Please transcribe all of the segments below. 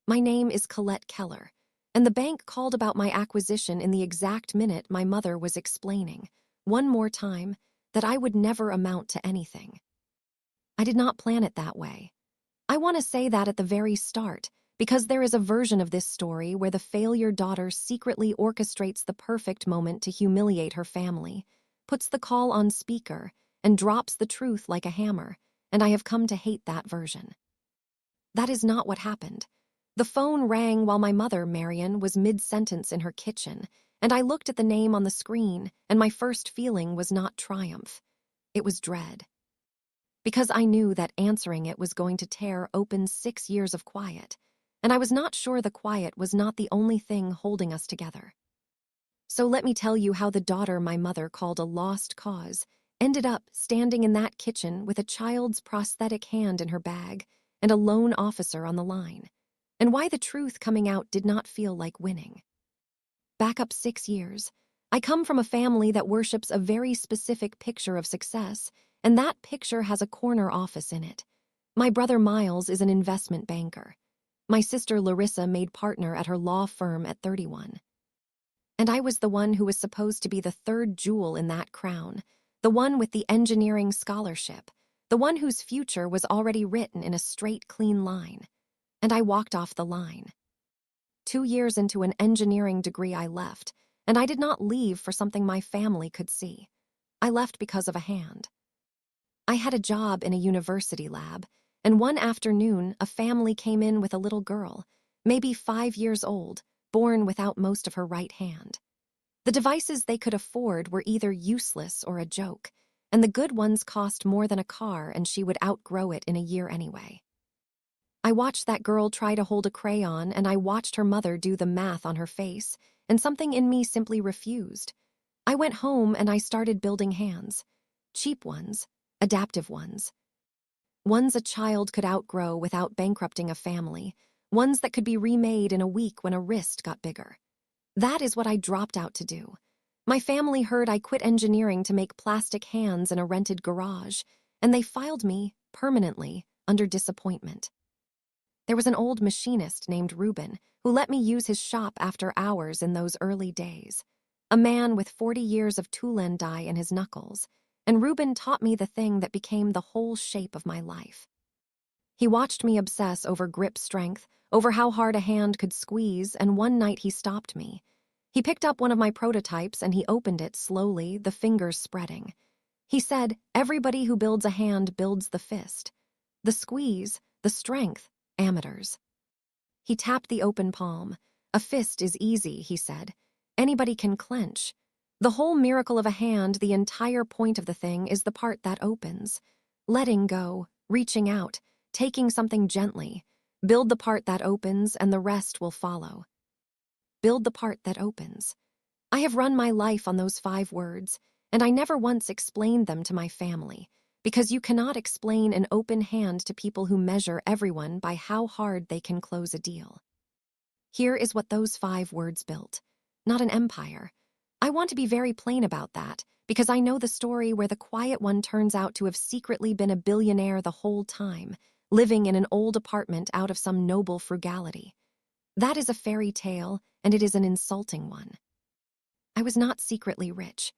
My name is Colette Keller, and the bank called about my acquisition in the exact minute my mother was explaining, one more time, that I would never amount to anything. I did not plan it that way. I want to say that at the very start, because there is a version of this story where the failure daughter secretly orchestrates the perfect moment to humiliate her family, puts the call on speaker, and drops the truth like a hammer, and I have come to hate that version. That is not what happened. The phone rang while my mother, Marion, was mid-sentence in her kitchen, and I looked at the name on the screen, and my first feeling was not triumph. It was dread. Because I knew that answering it was going to tear open 6 years of quiet, and I was not sure the quiet was not the only thing holding us together. So let me tell you how the daughter my mother called a lost cause ended up standing in that kitchen with a child's prosthetic hand in her bag and a lone officer on the line, and why the truth coming out did not feel like winning. Back up 6 years. I come from a family that worships a very specific picture of success, and that picture has a corner office in it. My brother Miles is an investment banker. My sister Larissa made partner at her law firm at 31. And I was the one who was supposed to be the third jewel in that crown, the one with the engineering scholarship, the one whose future was already written in a straight, clean line. And I walked off the line. 2 years into an engineering degree I left, and I did not leave for something my family could see. I left because of a hand. I had a job in a university lab, and one afternoon a family came in with a little girl, maybe 5 years old, born without most of her right hand. The devices they could afford were either useless or a joke, and the good ones cost more than a car and she would outgrow it in a year anyway. I watched that girl try to hold a crayon, and I watched her mother do the math on her face, and something in me simply refused. I went home and I started building hands. Cheap ones, adaptive ones. Ones a child could outgrow without bankrupting a family, ones that could be remade in a week when a wrist got bigger. That is what I dropped out to do. My family heard I quit engineering to make plastic hands in a rented garage, and they filed me, permanently, under disappointment. There was an old machinist named Reuben who let me use his shop after hours in those early days. A man with 40 years of Tulen dye in his knuckles, and Reuben taught me the thing that became the whole shape of my life. He watched me obsess over grip strength, over how hard a hand could squeeze, and one night he stopped me. He picked up one of my prototypes and he opened it slowly, the fingers spreading. He said, "Everybody who builds a hand builds the fist. The squeeze, the strength, amateurs." He tapped the open palm. "A fist is easy," he said. "Anybody can clench. The whole miracle of a hand, the entire point of the thing, is the part that opens. Letting go, reaching out, taking something gently. Build the part that opens and the rest will follow. Build the part that opens." I have run my life on those 5 words, and I never once explained them to my family, because you cannot explain an open hand to people who measure everyone by how hard they can close a deal. Here is what those 5 words built. Not an empire. I want to be very plain about that, because I know the story where the quiet one turns out to have secretly been a billionaire the whole time, living in an old apartment out of some noble frugality. That is a fairy tale, and it is an insulting one. I was not secretly rich.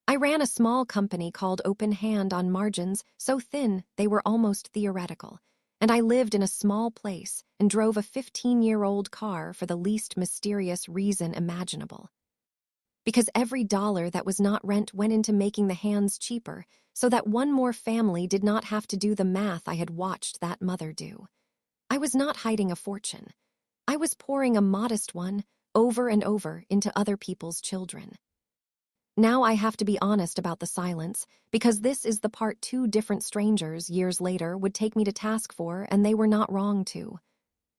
I ran a small company called Open Hand on margins so thin they were almost theoretical, and I lived in a small place and drove a 15-year-old car for the least mysterious reason imaginable. Because every dollar that was not rent went into making the hands cheaper, so that one more family did not have to do the math I had watched that mother do. I was not hiding a fortune. I was pouring a modest one over and over into other people's children. Now I have to be honest about the silence, because this is the part 2 different strangers years later would take me to task for, and they were not wrong to.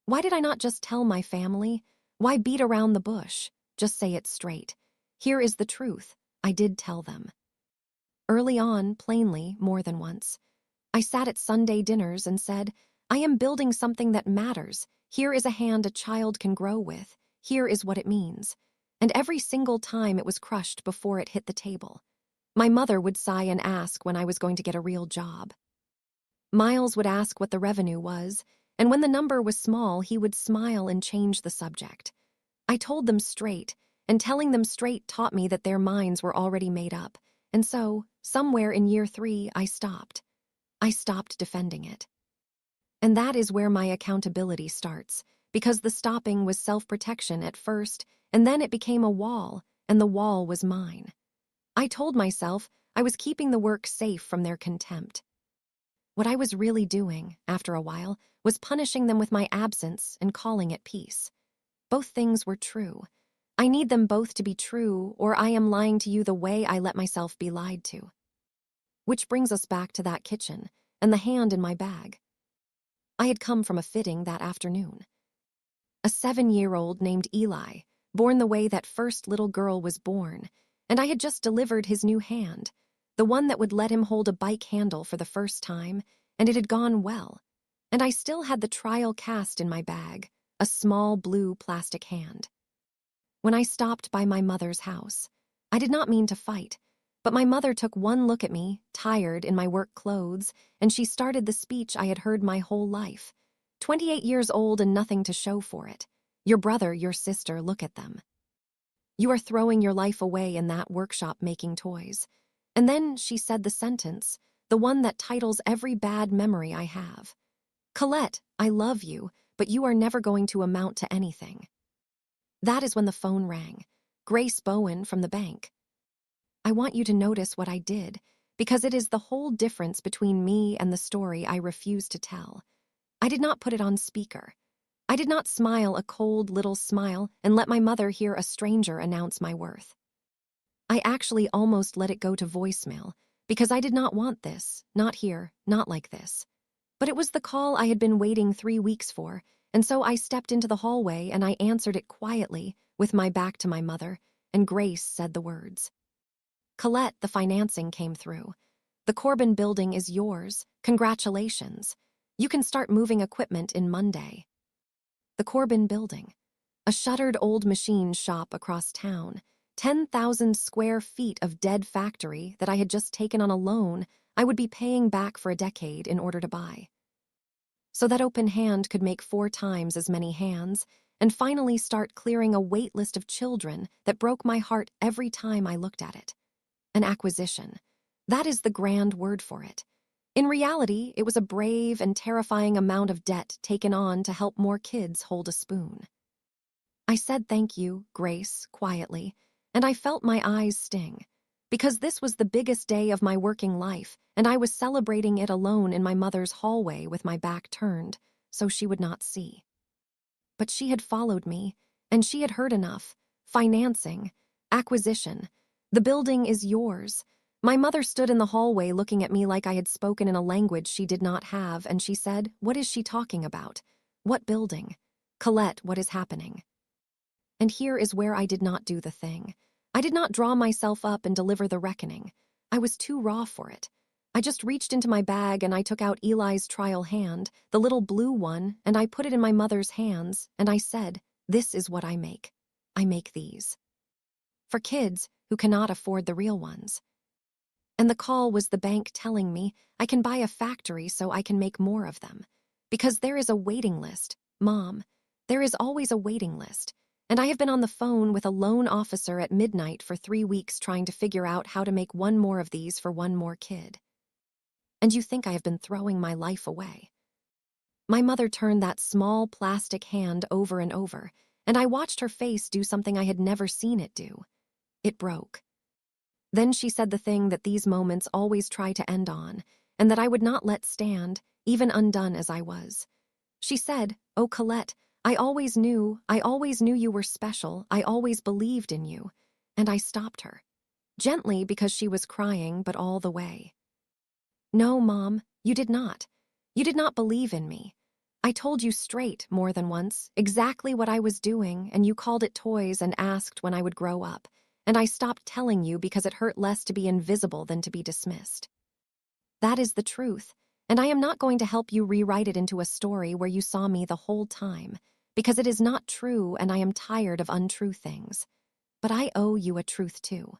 Why did I not just tell my family? Why beat around the bush? Just say it straight. Here is the truth. I did tell them. Early on, plainly, more than once. I sat at Sunday dinners and said, "I am building something that matters. Here is a hand a child can grow with. Here is what it means." And every single time it was crushed before it hit the table. My mother would sigh and ask when I was going to get a real job. Miles would ask what the revenue was, and when the number was small, he would smile and change the subject. I told them straight, and telling them straight taught me that their minds were already made up, and so, somewhere in year 3, I stopped. I stopped defending it. And that is where my accountability starts, because the stopping was self-protection at first, and then it became a wall, and the wall was mine. I told myself I was keeping the work safe from their contempt. What I was really doing, after a while, was punishing them with my absence and calling it peace. Both things were true. I need them both to be true, or I am lying to you the way I let myself be lied to. Which brings us back to that kitchen and the hand in my bag. I had come from a fitting that afternoon. A 7-year-old named Eli, born the way that first little girl was born, and I had just delivered his new hand, the one that would let him hold a bike handle for the first time, and it had gone well. And I still had the trial cast in my bag, a small blue plastic hand. When I stopped by my mother's house, I did not mean to fight, but my mother took one look at me, tired in my work clothes, and she started the speech I had heard my whole life. 28 years old and nothing to show for it. Your brother, your sister, look at them. You are throwing your life away in that workshop making toys. And then she said the sentence, the one that titles every bad memory I have. Colette, I love you, but you are never going to amount to anything. That is when the phone rang. Grace Bowen from the bank. I want you to notice what I did, because it is the whole difference between me and the story I refuse to tell. I did not put it on speaker. I did not smile a cold little smile and let my mother hear a stranger announce my worth. I actually almost let it go to voicemail, because I did not want this, not here, not like this. But it was the call I had been waiting 3 weeks for, and so I stepped into the hallway and I answered it quietly, with my back to my mother, and Grace said the words. Colette, the financing came through. The Corbin building is yours. Congratulations. You can start moving equipment in Monday. The Corbin building. A shuttered old machine shop across town. 10,000 square feet of dead factory that I had just taken on a loan I would be paying back for a decade in order to buy. So that open hand could make 4 times as many hands and finally start clearing a wait list of children that broke my heart every time I looked at it. An acquisition. That is the grand word for it. In reality, it was a brave and terrifying amount of debt taken on to help more kids hold a spoon. I said thank you, Grace, quietly, and I felt my eyes sting, because this was the biggest day of my working life, and I was celebrating it alone in my mother's hallway with my back turned, so she would not see. But she had followed me, and she had heard enough. Financing, acquisition. The building is yours. My mother stood in the hallway looking at me like I had spoken in a language she did not have, and she said, "What is she talking about? What building? Colette, what is happening?" And here is where I did not do the thing. I did not draw myself up and deliver the reckoning. I was too raw for it. I just reached into my bag and I took out Eli's trial hand, the little blue one, and I put it in my mother's hands, and I said, "This is what I make. I make these. For kids who cannot afford the real ones." And the call was the bank telling me I can buy a factory so I can make more of them. Because there is a waiting list, Mom. There is always a waiting list. And I have been on the phone with a loan officer at midnight for 3 weeks trying to figure out how to make one more of these for one more kid. And you think I have been throwing my life away. My mother turned that small plastic hand over and over, and I watched her face do something I had never seen it do. It broke. Then she said the thing that these moments always try to end on, and that I would not let stand, even undone as I was. She said, "Oh, Colette, I always knew you were special, I always believed in you." And I stopped her. Gently because she was crying, but all the way. "No, Mom, you did not. You did not believe in me. I told you straight more than once, exactly what I was doing, and you called it toys and asked when I would grow up. And I stopped telling you because it hurt less to be invisible than to be dismissed. That is the truth, and I am not going to help you rewrite it into a story where you saw me the whole time, because it is not true and I am tired of untrue things. But I owe you a truth too.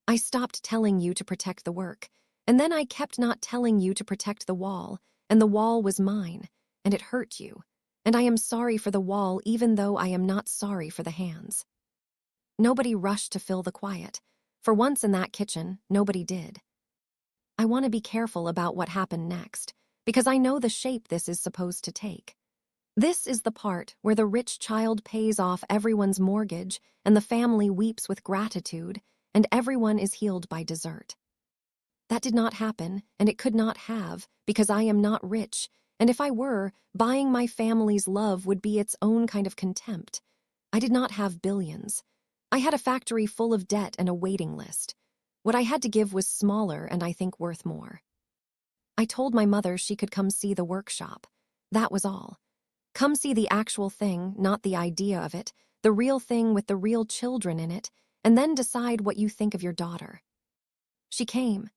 I stopped telling you to protect the work, and then I kept not telling you to protect the wall, and the wall was mine, and it hurt you, and I am sorry for the wall even though I am not sorry for the hands." Nobody rushed to fill the quiet. For once in that kitchen, nobody did. I want to be careful about what happened next, because I know the shape this is supposed to take. This is the part where the rich child pays off everyone's mortgage and the family weeps with gratitude and everyone is healed by dessert. That did not happen, and it could not have, because I am not rich, and if I were, buying my family's love would be its own kind of contempt. I did not have billions. I had a factory full of debt and a waiting list. What I had to give was smaller and I think worth more. I told my mother she could come see the workshop. That was all. Come see the actual thing, not the idea of it, the real thing with the real children in it, and then decide what you think of your daughter. She came.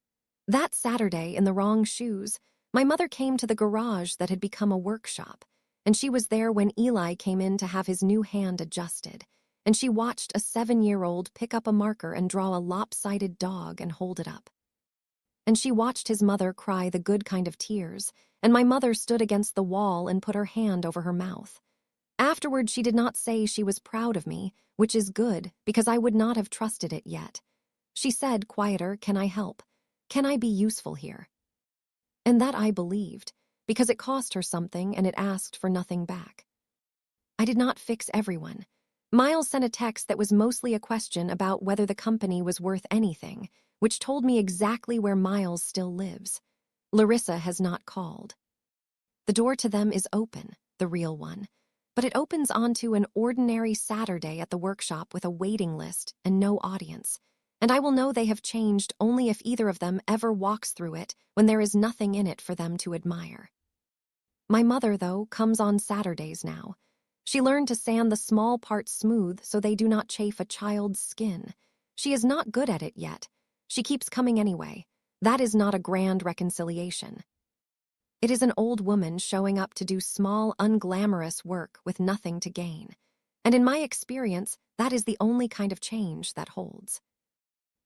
That Saturday, in the wrong shoes, my mother came to the garage that had become a workshop, and she was there when Eli came in to have his new hand adjusted, and she watched a 7-year-old pick up a marker and draw a lopsided dog and hold it up. And she watched his mother cry the good kind of tears, and my mother stood against the wall and put her hand over her mouth. Afterward, she did not say she was proud of me, which is good, because I would not have trusted it yet. She said, quieter, "Can I help? Can I be useful here?" And that I believed, because it cost her something and it asked for nothing back. I did not fix everyone. Miles sent a text that was mostly a question about whether the company was worth anything, which told me exactly where Miles still lives. Larissa has not called. The door to them is open, the real one, but it opens onto an ordinary Saturday at the workshop with a waiting list and no audience, and I will know they have changed only if either of them ever walks through it when there is nothing in it for them to admire. My mother, though, comes on Saturdays now. She learned to sand the small parts smooth so they do not chafe a child's skin. She is not good at it yet. She keeps coming anyway. That is not a grand reconciliation. It is an old woman showing up to do small, unglamorous work with nothing to gain. And in my experience, that is the only kind of change that holds.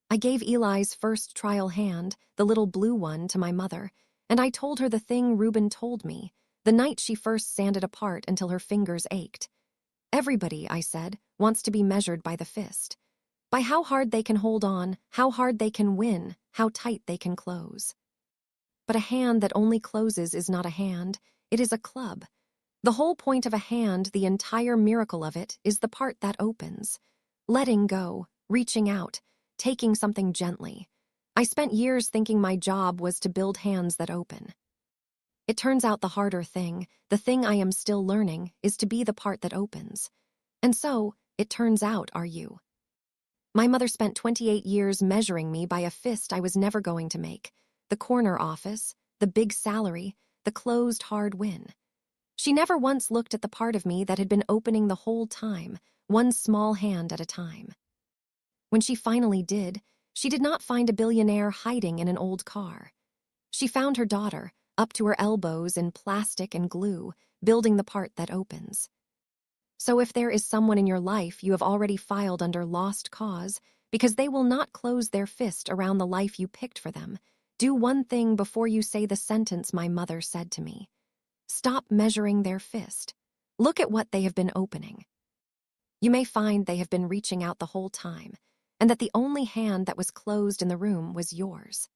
I gave Eli's first trial hand, the little blue one, to my mother, and I told her the thing Reuben told me, the night she first sanded apart until her fingers ached. Everybody, I said, wants to be measured by the fist. By how hard they can hold on, how hard they can win, how tight they can close. But a hand that only closes is not a hand, it is a club. The whole point of a hand, the entire miracle of it, is the part that opens. Letting go, reaching out, taking something gently. I spent years thinking my job was to build hands that open. It turns out the harder thing, the thing I am still learning, is to be the part that opens. And so, it turns out, are you. My mother spent 28 years measuring me by a fist I was never going to make. The corner office, the big salary, the closed hard win. She never once looked at the part of me that had been opening the whole time, one small hand at a time. When she finally did, she did not find a billionaire hiding in an old car. She found her daughter, up to her elbows in plastic and glue, building the part that opens. So if there is someone in your life you have already filed under lost cause, because they will not close their fist around the life you picked for them, do one thing before you say the sentence my mother said to me. Stop measuring their fist. Look at what they have been opening. You may find they have been reaching out the whole time, and that the only hand that was closed in the room was yours.